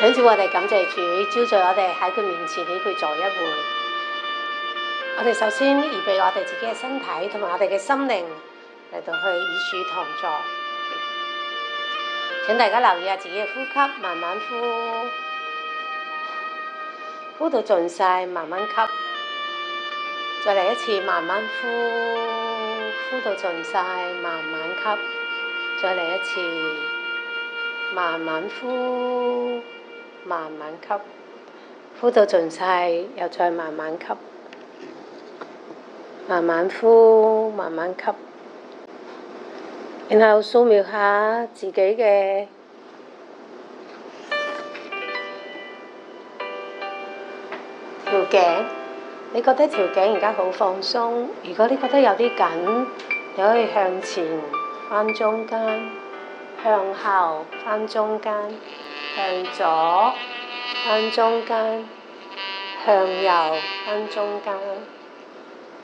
因此我哋感謝主，招聚我哋喺佢面前俾佢坐一會。我哋首先預備我哋自己嘅身體同埋我哋嘅心靈嚟到去與主同坐。請大家留意下自己嘅呼吸，慢慢呼到盡晒，慢慢吸。再嚟一次，慢慢呼到盡晒，慢慢吸。再嚟一次，慢慢呼，慢慢吸，呼到盡晒，又再慢慢吸，慢慢呼，慢慢吸。然後掃描下自己嘅條頸，你覺得條頸而家好放鬆。如果你覺得有啲緊，你可以向前翻中間，向後翻中間，向左翻中間，向右翻中間。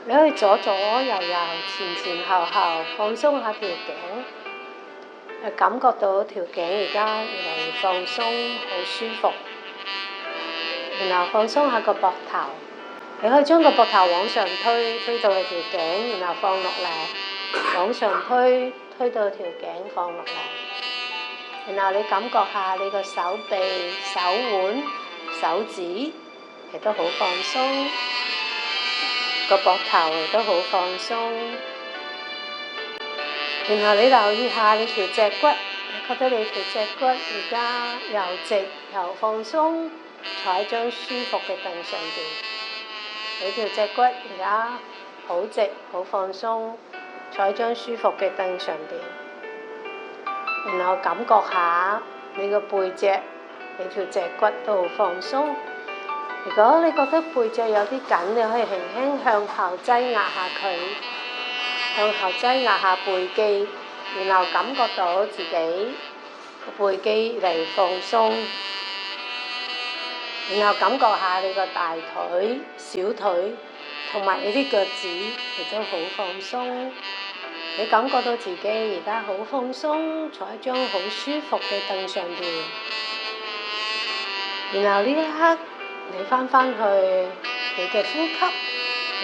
你可以左左右右、前前後後放鬆下條頸，感覺到條頸而家越嚟越放鬆，好舒服。然後放鬆下個膊頭，你可以將個膊頭往上推，推到你條頸，然後放落嚟，往上推，推到條頸放落嚟。然後你感覺下你個手臂、手腕、手指亦都好放鬆，個膊頭亦都好放鬆。然後你留意下你條脊骨，你覺得你條脊骨而家又直又放鬆，坐喺張舒服嘅凳上邊。你條脊骨而家好直好放鬆，坐喺張舒服嘅凳上邊。然後感覺下你個背脊，你條脊骨都好放鬆。如果你覺得背脊有啲緊，你可以輕輕向後擠壓下佢，向後擠壓下背肌，然後感覺到自己個背肌嚟放鬆。然後感覺下你個大腿、小腿同埋你啲腳趾亦都好放鬆。你感覺到自己而家好放鬆，坐喺張好舒服嘅凳上邊。然後呢一刻，你翻去你嘅呼吸，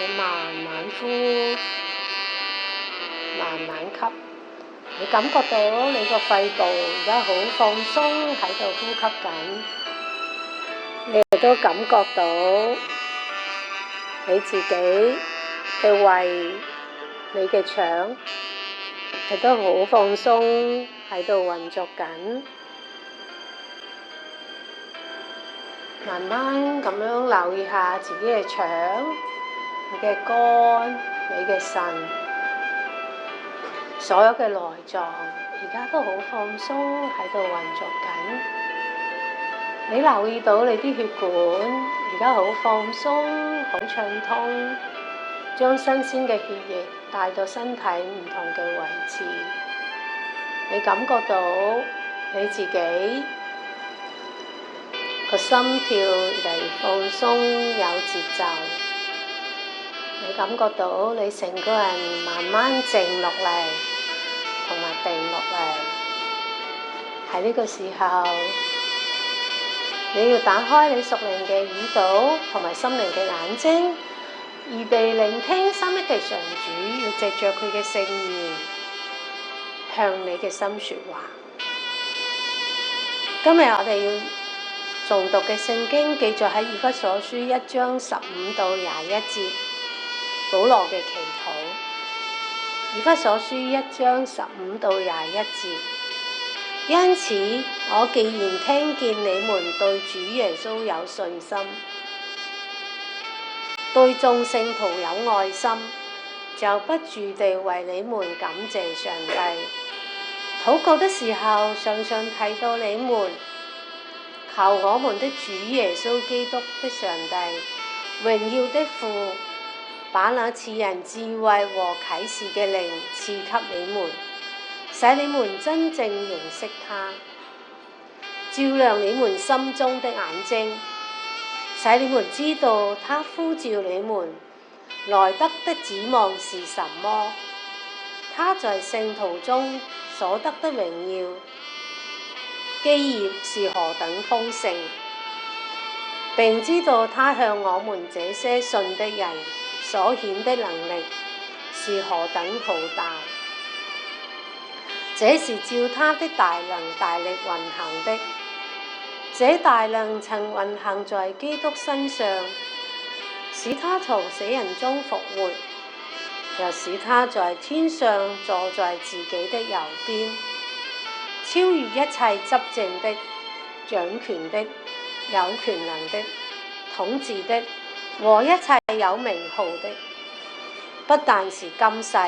你慢慢呼，慢慢吸。你感覺到你個肺部而家好放鬆，喺度呼吸緊。你亦都感覺到你自己嘅胃、你嘅腸亦都好放鬆，喺度運作緊。慢慢咁樣留意下自己嘅腸、你嘅肝、你嘅腎，所有嘅內臟而家都好放鬆，喺度運作緊。你留意到你啲血管而家好放鬆，好暢通，將新鮮嘅血液帶到身體唔同嘅位置。你感覺到你自己個心跳嚟放鬆，有節奏。你感覺到你成個人慢慢靜落嚟，同埋定落嚟。喺呢個時候，你要打開你屬靈嘅耳朵同埋心靈嘅眼睛，預備聆聽三一嘅上主，要藉着佢嘅聖言向你嘅心說話。今日我哋要誦讀嘅聖經記載喺以弗所書1章15到21節，保羅嘅祈禱。以弗所書1章15到21節。因此，我既然聽見你們對主耶穌有信心，對眾聖徒有愛心，就不住地為你們感謝上帝。禱告的時候，常常提到你們，求我們的主耶穌基督的上帝，榮耀的父，把那賜人智慧和啟示嘅靈賜給你們，使你們真正認識他，照亮你們心中的眼睛，使你們知道他呼召你們來得的指望是什麼，他在聖徒中所得的榮耀，基業是何等豐盛，並知道他向我們這些信的人所顯的能力是何等浩大。這是照他的大能大力運行的，這大能曾運行在基督身上，使他從死人中復活，又使他在天上坐在自己的右邊，超越一切執政的、掌權的、有權能的、統治的和一切有名號的，不但是今世，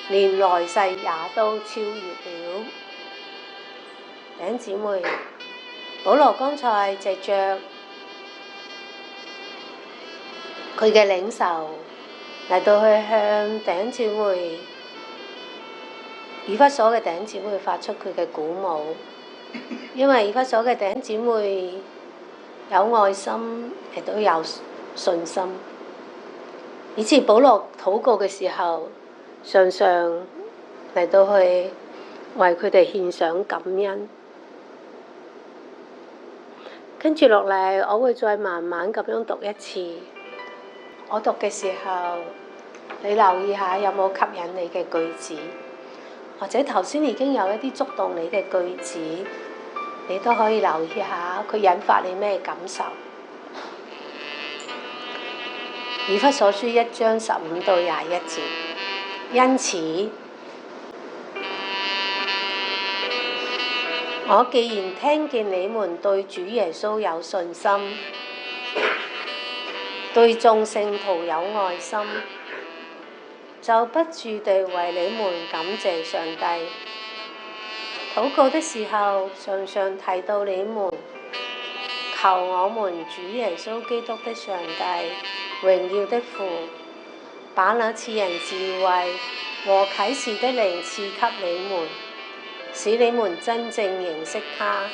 連來世也都超越了。弟兄姊妹，保羅剛才藉着佢嘅領受嚟到去向弟兄姊妹以弗所嘅弟兄姊妹發出佢嘅鼓舞，因為以弗所嘅弟兄姊妹有愛心，亦都有信心，以致保羅禱告嘅時候，常常嚟到去為佢哋獻上感恩。跟住落嚟，我會再慢慢咁樣讀一次。我讀嘅時候，你留意下有冇吸引你嘅句子，或者頭先已經有一啲觸動你嘅句子，你都可以留意下佢引發你咩感受。以弗所書1章15到21節，因此，我既然聽見你們對主耶穌有信心，對眾聖徒有愛心，就不住地為你們感謝上帝。禱告的時候，常常提到你們，求我們主耶穌基督的上帝，榮耀的父，把那賜人智慧和啟示的靈賜給你們，使你們真正認識他，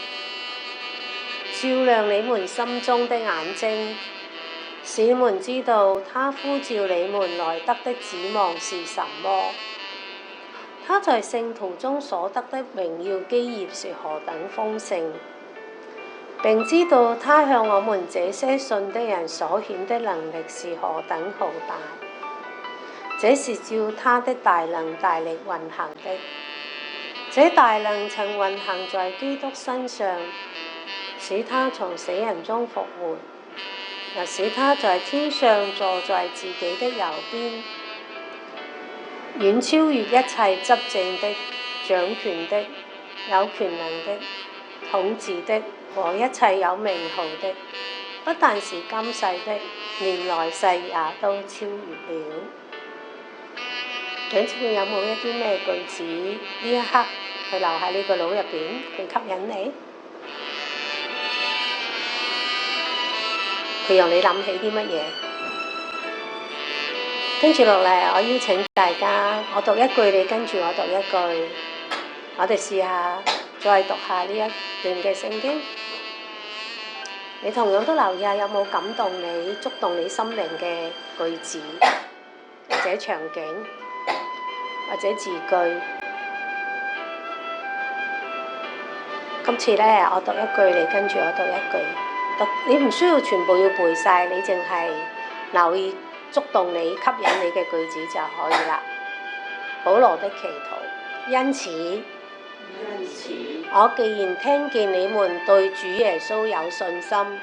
照亮你們心中的眼睛，使你們知道他呼召你們來得的指望是什麼，他在聖徒中所得的榮耀基業是何等豐盛，並知道他向我們這些信的人所顯的能力是何等浩大。這是照他的大能大力運行的，這大能曾運行在基督身上，使他從死人中復活，又使他在天上坐在自己的右邊，遠超越一切執政的、掌權的、有權能的、統治的和一切有名號的，不但是今世的，連來世也都超越了。弟兄姊妹，有冇一啲咩句子呢一刻佢留喺你個腦入邊，佢吸引你？佢讓你諗起啲乜嘢？跟住落嚟，我邀請大家，我讀一句，你跟住我讀一句，我哋試下再讀下呢一段嘅聖經。你同樣都留意下有冇感動你、觸動你心靈嘅句子，或者場景，或者字句。今次咧，我讀一句，你跟住我讀一句。你唔需要全部要背晒，你淨係留意觸動你、吸引你嘅句子就可以啦。保羅的祈禱，因此，我既然聽見你們對主耶穌有信心，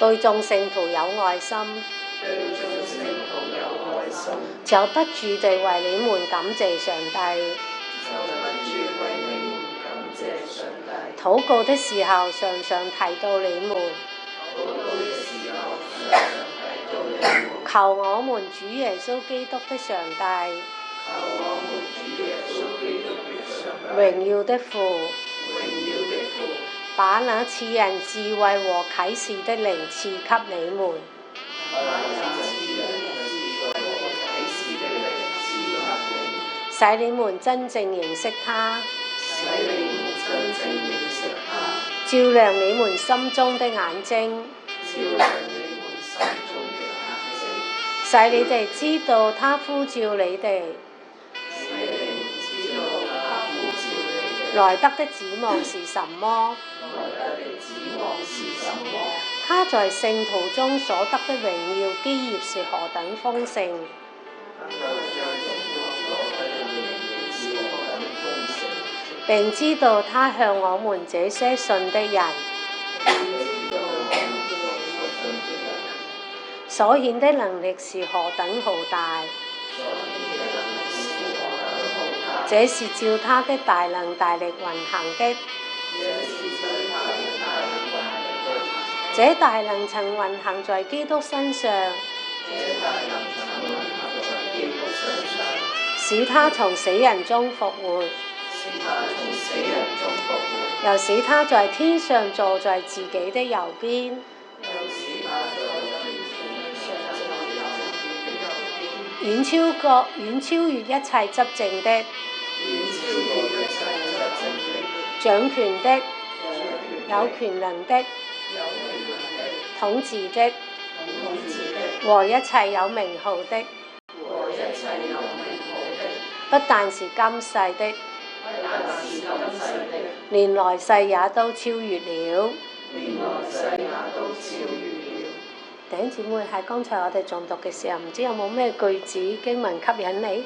對眾聖徒有愛心，就不住地為你們感謝上帝。禱告的時候，常常提到你們，求我們主耶穌基督的上帝，榮耀的父，把那賜人智慧和啟示的靈賜給你們，使你們真正認識他，照亮你們心中的眼睛，使你哋知道他呼召你哋來得的指望是什麼？他在聖徒中所得的榮耀基業是何等豐盛！並知道他向我們這些信的人所顯的能力是何等浩大！這是照他的大能大力運行的。這大能曾運行在基督身上，使他從死人中復活，又使他在天上坐在自己的右邊，遠超越一切執政的、掌權的、有權能的、統治的和一切有名號的，不但是今世的，連來世也都超越了。弟兄姊妹，喺剛才我哋誦讀嘅時候，唔知有冇咩句子經文吸引你？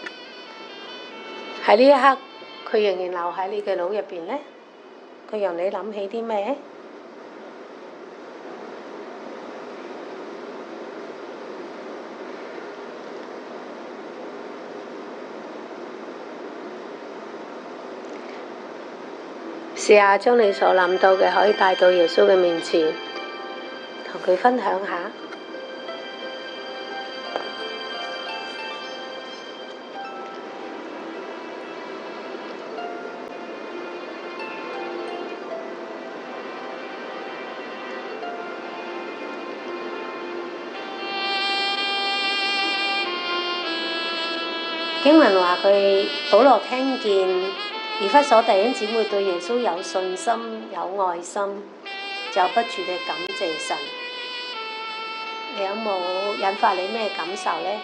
喺呢一刻，佢仍然留喺你嘅腦入邊呢？佢讓你諗起啲咩？試下將你所諗到嘅可以帶到耶穌嘅面前，同佢分享下。經文話佢保羅聽見以弗所弟兄姊妹對耶穌有信心、有愛心，就不住地感謝神。你有冇引發你咩感受呢？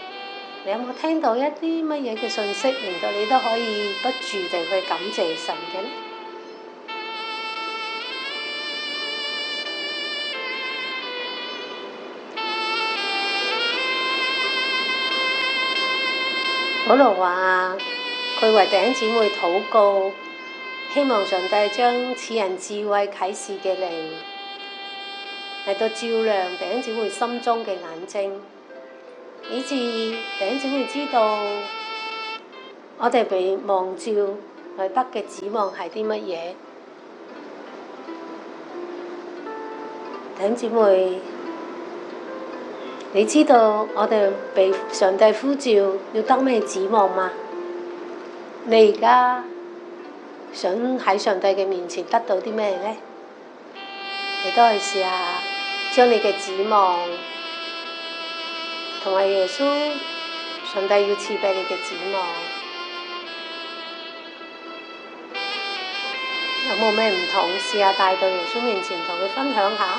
你有冇聽到一啲乜嘢嘅信息，令到你都可以不住地去感謝神嘅呢？保羅話佢為弟兄姊妹禱告，希望上帝將賜人智慧啟示嘅靈嚟到照亮弟兄姊妹心中嘅眼睛，以致弟兄姊妹知道我哋被蒙召嚟得嘅指望係啲乜嘢。弟兄姊妹，你知道我哋被上帝呼召要得咩指望嗎？你而家想喺上帝嘅面前得到啲咩呢？你都去試下將你嘅指望同埋耶穌上帝要賜俾你嘅指望，有冇咩唔同？試下帶到耶穌面前同佢分享下。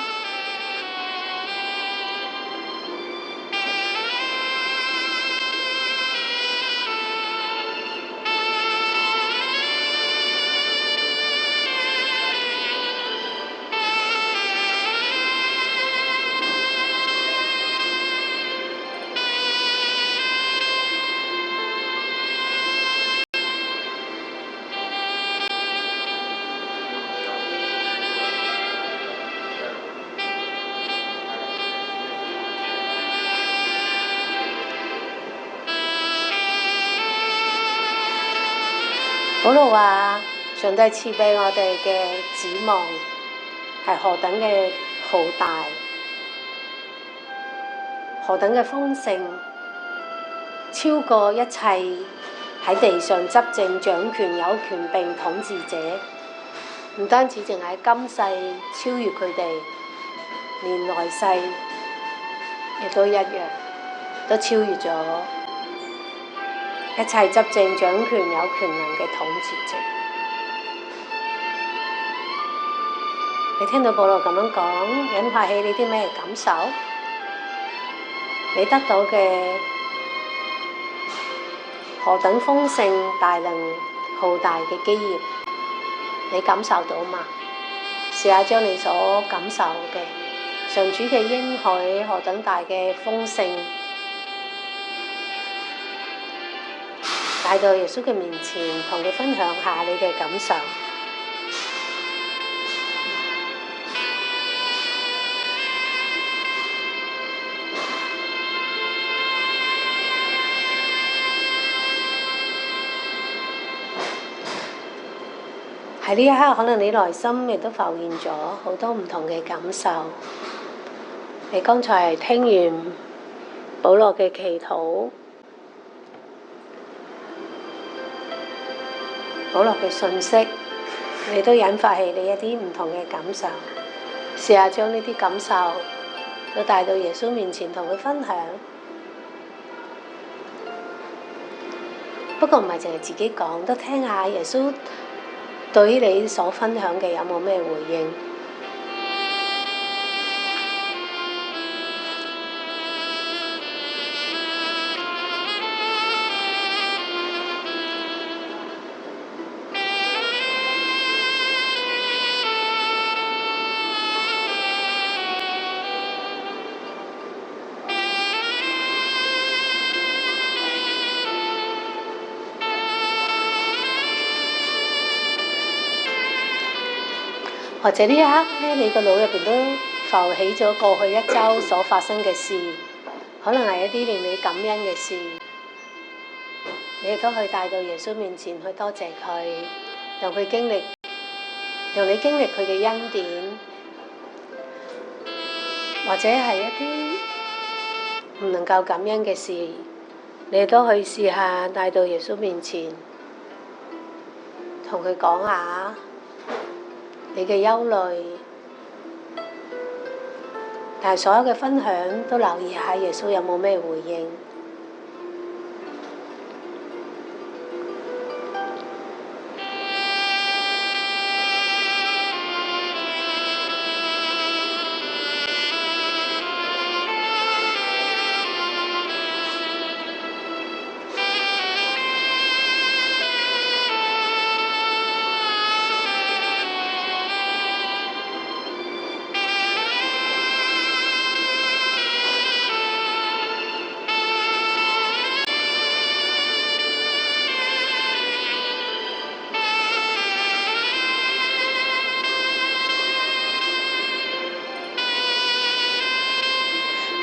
保羅話：上帝賜俾我哋嘅指望係何等嘅浩大，何等嘅豐盛，超過一切喺地上執政、掌權、有權並統治者。唔單止淨係今世超越佢哋，連來世亦都一樣，都超越咗一切執政、掌權、有權能嘅統治者。你聽到保羅咁樣講，引發起你啲咩感受？你得到嘅何等豐盛、大能、浩大嘅基業？你感受到嘛？試下將你所感受嘅上主嘅應許何等大嘅豐盛，帶到耶穌嘅面前，同佢分享下你嘅感受。喺呢一刻，可能你內心亦都浮現咗好多唔同嘅感受。你剛才聽完保羅嘅祈禱，保羅嘅信息，你都引發起你一啲唔同嘅感受。試下將呢啲感受都帶到耶穌面前，同佢分享。不過唔係淨係自己講，都聽下耶穌對於你所分享嘅有冇咩回應？或者呢一刻咧，你個腦入邊都浮起咗過去一周所發生嘅事，可能係一啲令你感恩嘅事，你亦都可以帶到耶穌面前去多謝佢，讓佢經歷，讓你經歷佢嘅恩典，或者係一啲唔能夠感恩嘅事，你亦都可以試下帶到耶穌面前，同佢講下你嘅憂慮，但係所有嘅分享都留意下耶穌有冇咩回應。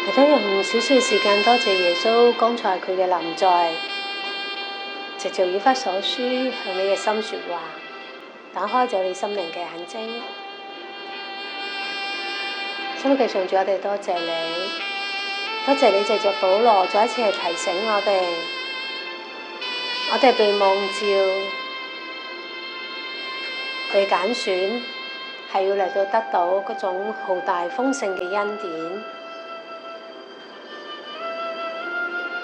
亦都用少少時間多謝耶穌剛才佢嘅臨在，藉著以弗所書向你嘅心說話，打開咗你心靈嘅眼睛。心嘅上主，我哋多謝你，多謝你藉著保羅再一次係提醒我哋被蒙召、被揀選，係要嚟到得到嗰種浩大豐盛嘅恩典。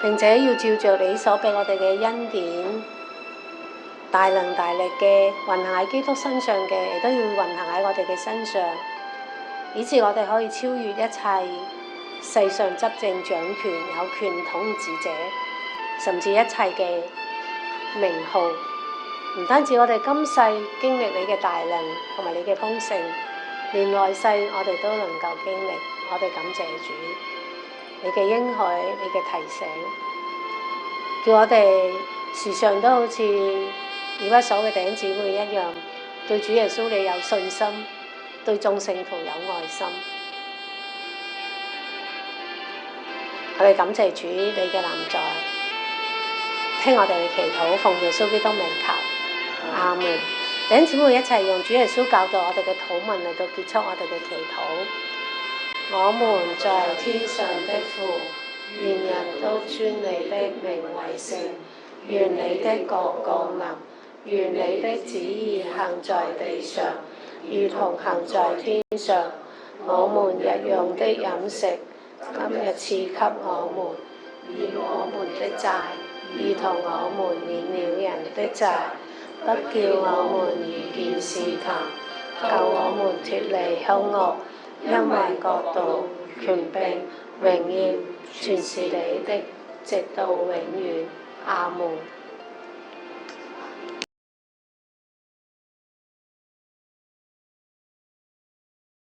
並且要照着你所俾我哋嘅恩典，大能大力嘅運行喺基督身上嘅，亦都要運行喺我哋嘅身上，以致我哋可以超越一切世上執政掌權、有權統治者，甚至一切嘅名號。唔單止我哋今世經歷你嘅大能同埋你嘅豐盛，連來世我哋都能夠經歷。我哋感謝主。你嘅應許，你嘅提醒，叫我哋時常都好似以弗所嘅弟兄姊妹一樣，對主耶穌你有信心，對眾聖徒有愛心。我哋感謝主你嘅臨在，聽我哋嘅祈禱，奉耶穌基督名求，阿門。弟兄姊妹一齊用主耶穌教導我哋嘅禱文嚟到結束我哋嘅祈禱。我們在天上的父，願人都尊你的名為聖，願你的國降臨，願你的旨意行在地上，如同行在天上。我們日用的飲食，今日賜給我們，免我們的債，如同我們免了人的債，不叫我們遇見試探，救我們脫離兇惡。因為國度、權柄、榮耀，全是你的，直到永遠。阿門。